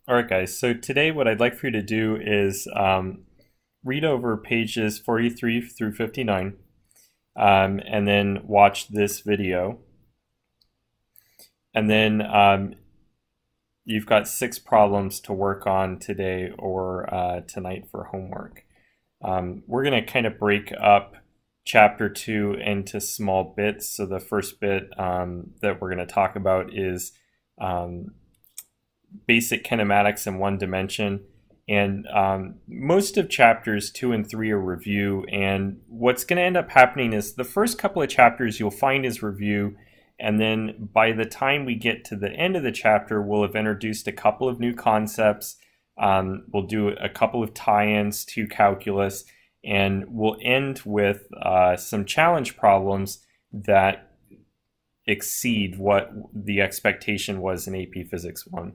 All right, guys. So today, what I'd like for you to do is read over pages 43 through 59, and then watch this video. And then you've got 6 problems to work on today or tonight for homework. We're going to kind of break up chapter 2 into small bits. So the first bit that we're going to talk about is um, basic kinematics in one dimension. And most of chapters 2 and 3 are review. And what's going to end up happening is the first couple of chapters you'll find is review. And then by the time we get to the end of the chapter, we'll have introduced a couple of new concepts. We'll do a couple of tie-ins to calculus. And we'll end with some challenge problems that exceed what the expectation was in AP Physics 1.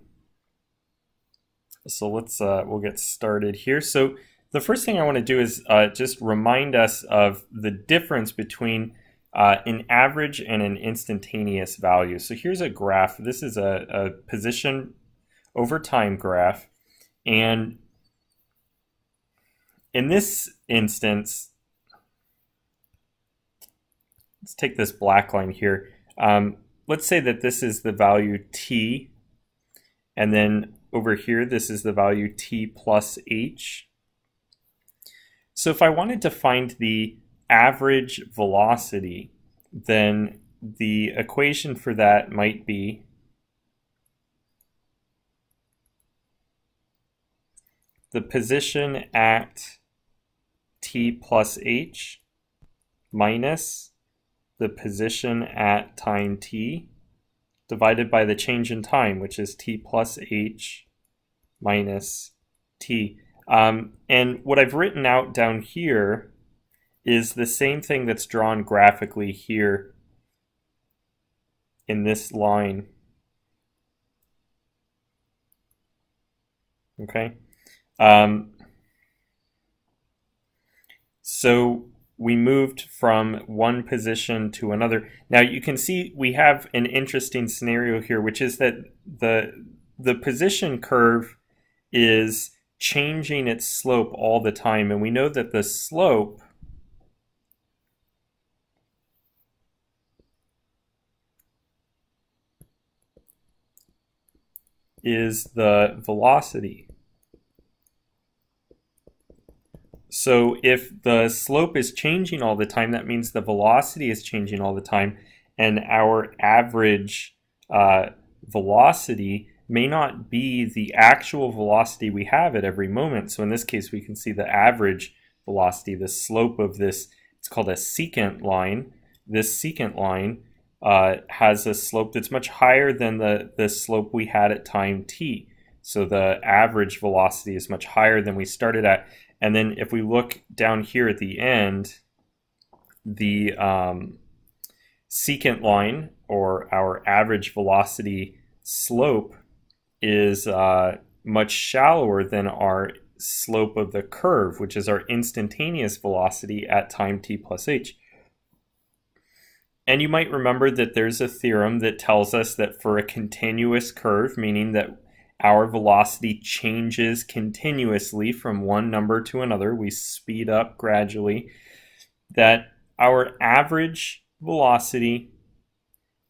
So we'll get started here. So the first thing I want to do is just remind us of the difference between an average and an instantaneous value. So here's a graph. This is a position over time graph. And in this instance, let's take this black line here. Let's say that this is the value t, and then over here, this is the value t plus h. So if I wanted to find the average velocity, then the equation for that might be the position at t plus h minus the position at time t divided by the change in time, which is t plus h minus t. And what I've written out down here is the same thing that's drawn graphically here in this line. Okay. So we moved from one position to another. Now you can see we have an interesting scenario here, which is that the position curve is changing its slope all the time. And we know that the slope is the velocity. So if the slope is changing all the time, that means the velocity is changing all the time. And our average velocity may not be the actual velocity we have at every moment. So in this case, we can see the average velocity, the slope of this, it's called a secant line. This secant line has a slope that's much higher than the slope we had at time t. So the average velocity is much higher than we started at. And then if we look down here at the end, the secant line, or our average velocity slope, is much shallower than our slope of the curve, which is our instantaneous velocity at time t plus h. And you might remember that there's a theorem that tells us that for a continuous curve, meaning that our velocity changes continuously from one number to another, we speed up gradually, that our average velocity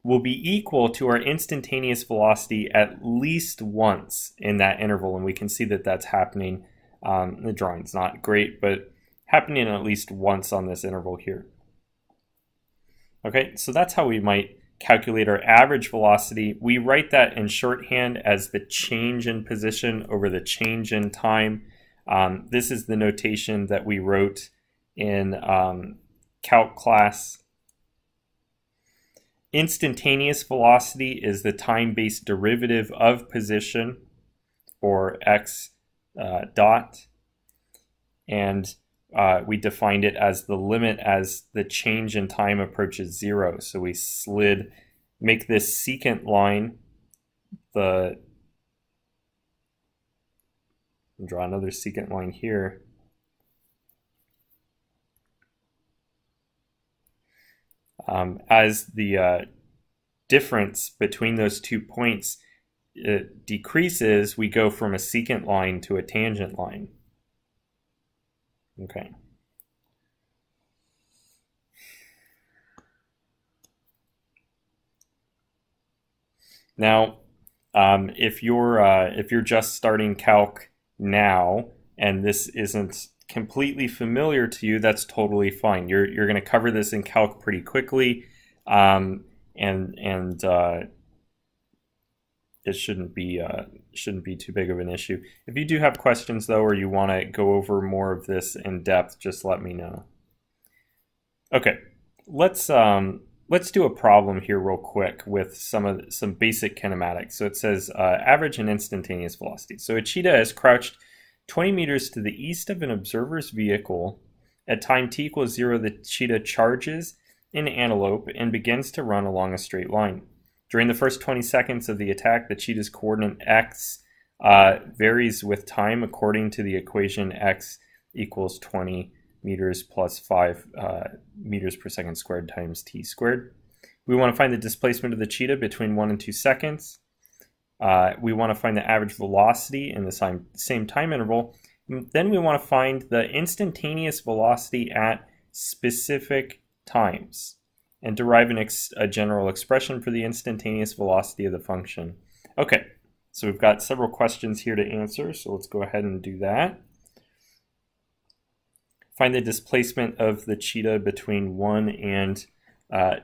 will be equal to our instantaneous velocity at least once in that interval. And we can see that that's happening. The drawing's not great, but happening at least once on this interval here. Okay, so that's how we might calculate our average velocity. We write that in shorthand as the change in position over the change in time. This is the notation that we wrote in Calc class. Instantaneous velocity is the time-based derivative of position, or x dot, and we defined it as the limit as the change in time approaches 0. So we make this secant line, draw another secant line here. As the difference between those 2 points it decreases, we go from a secant line to a tangent line. Okay. Now, if you're just starting Calc now and this isn't completely familiar to you, that's totally fine. You're going to cover this in Calc pretty quickly, and it shouldn't be too big of an issue. If you do have questions though, or you want to go over more of this in depth, just let me know. Okay, let's do a problem here real quick with some basic kinematics. So it says average and instantaneous velocity. So a cheetah is crouched 20 meters to the east of an observer's vehicle. At time t equals 0, the cheetah charges an antelope and begins to run along a straight line. During the first 20 seconds of the attack, the cheetah's coordinate x varies with time according to the equation x equals 20 meters plus 5 meters per second squared times t squared. We want to find the displacement of the cheetah between 1 and 2 seconds. We want to find the average velocity in the same time interval. Then we want to find the instantaneous velocity at specific times and derive a general expression for the instantaneous velocity of the function. Okay, so we've got several questions here to answer, so let's go ahead and do that. Find the displacement of the cheetah between 1 and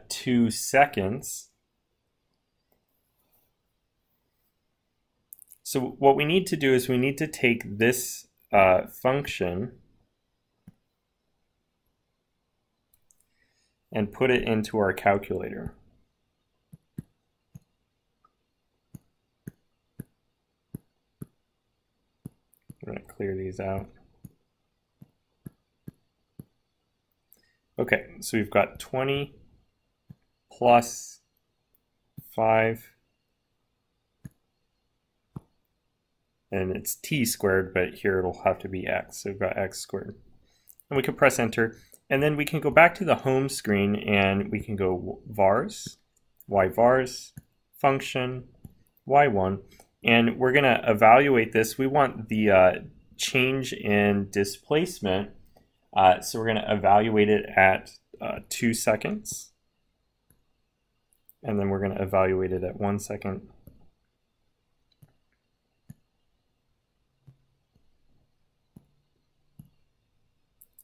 2 seconds. So what we need to do is we need to take this function and put it into our calculator. I'm going to clear these out. Okay, so we've got 20 plus 5, and it's t squared, but here it'll have to be x, so we've got x squared. And we can press enter, and then we can go back to the home screen and we can go vars, y vars, function, y1, and we're going to evaluate this. We want the change in displacement, so we're going to evaluate it at 2 seconds, and then we're going to evaluate it at 1 second.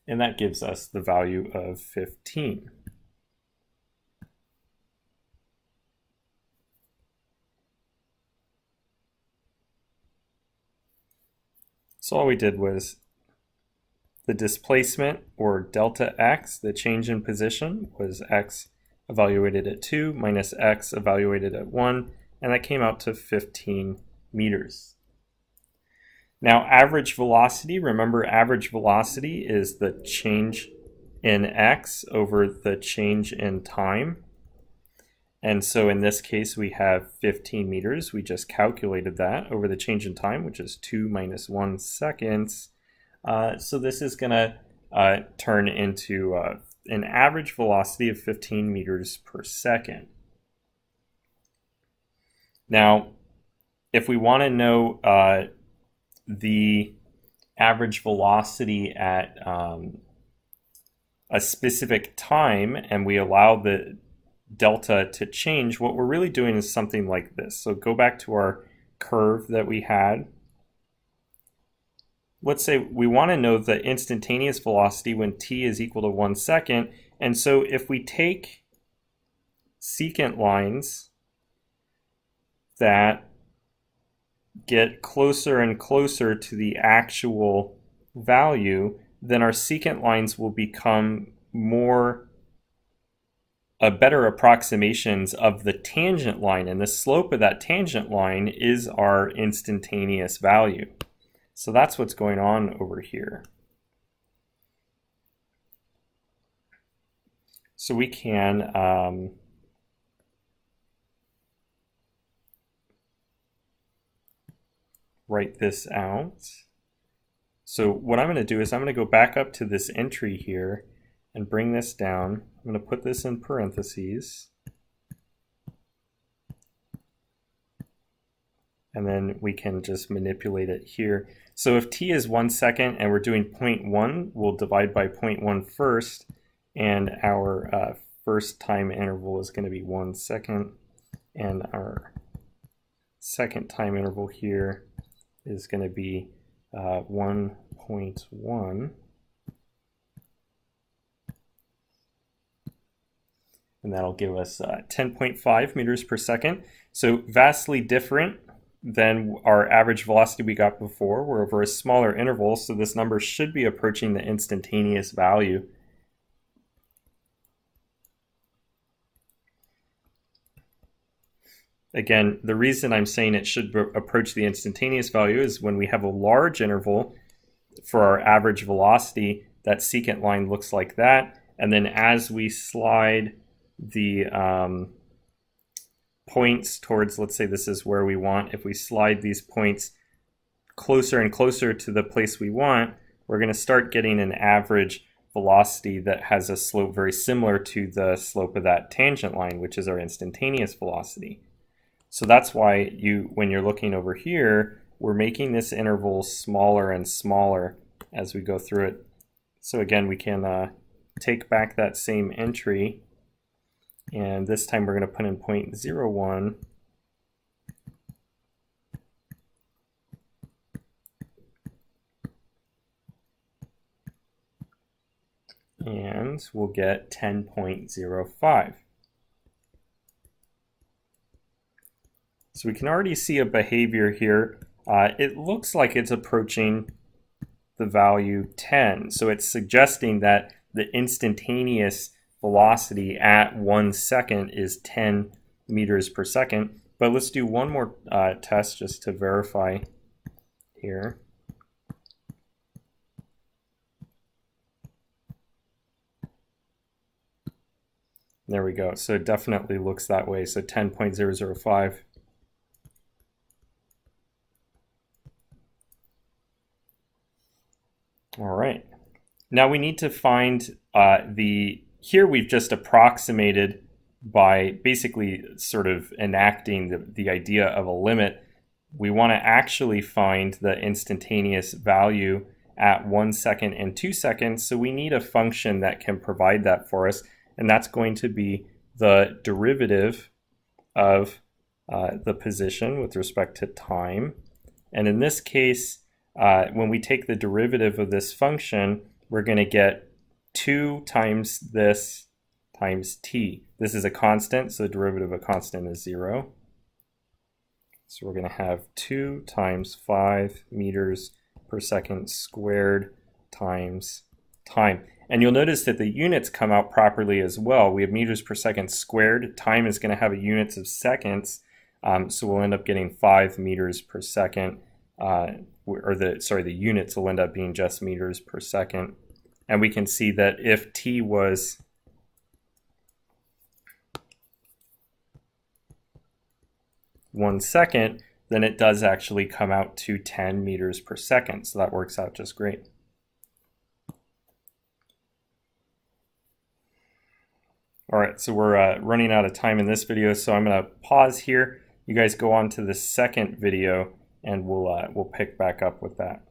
And that gives us the value of 15. So all we did was the displacement, or delta x, the change in position, was x evaluated at 2 minus x evaluated at 1, and that came out to 15 meters. Now, average velocity, remember average velocity is the change in x over the change in time. And so in this case, we have 15 meters. We just calculated that over the change in time, which is 2 minus 1 seconds. So this is going to turn into an average velocity of 15 meters per second. Now, if we want to know the average velocity at a specific time, and we allow the delta to change, what we're really doing is something like this. So go back to our curve that we had. Let's say we want to know the instantaneous velocity when t is equal to 1 second. And so if we take secant lines that get closer and closer to the actual value, then our secant lines will become better approximations of the tangent line, and the slope of that tangent line is our instantaneous value. So that's what's going on over here. So we can write this out. So what I'm going to do is I'm going to go back up to this entry here and bring this down. I'm going to put this in parentheses. and then we can just manipulate it here. So if t is 1 second and we're doing 0.1, we'll divide by 0.1 first, and our first time interval is going to be 1 second, and our second time interval here is going to be 1.1. And that'll give us 10.5 meters per second. So vastly different than our average velocity we got before. We're over a smaller interval, so this number should be approaching the instantaneous value. Again, the reason I'm saying it should approach the instantaneous value is when we have a large interval for our average velocity, that secant line looks like that. And then as we slide the points towards, let's say this is where we want, if we slide these points closer and closer to the place we want, we're going to start getting an average velocity that has a slope very similar to the slope of that tangent line, which is our instantaneous velocity. So that's why when you're looking over here, we're making this interval smaller and smaller as we go through it. So again, we can take back that same entry, and this time we're going to put in 0.01. And we'll get 10.05. So we can already see a behavior here. It looks like it's approaching the value 10. So it's suggesting that the instantaneous velocity at 1 second is 10 meters per second. But let's do one more test just to verify here. There we go. So it definitely looks that way. So 10.005. All right. Now we need to find here we've just approximated by basically sort of enacting the idea of a limit. We want to actually find the instantaneous value at 1 second and 2 seconds. So we need a function that can provide that for us. And that's going to be the derivative of the position with respect to time. And in this case, when we take the derivative of this function, we're going to get 2 times this times t. This is a constant, so the derivative of a constant is 0. So we're going to have 2 times 5 meters per second squared times time. And you'll notice that the units come out properly as well. We have meters per second squared. Time is going to have units of seconds, so we'll end up getting 5 meters per second. The units will end up being just meters per second. And we can see that if t was one second, then it does actually come out to 10 meters per second. So that works out just great. All right, so we're running out of time in this video, so I'm going to pause here. You guys go on to the second video, and we'll pick back up with that.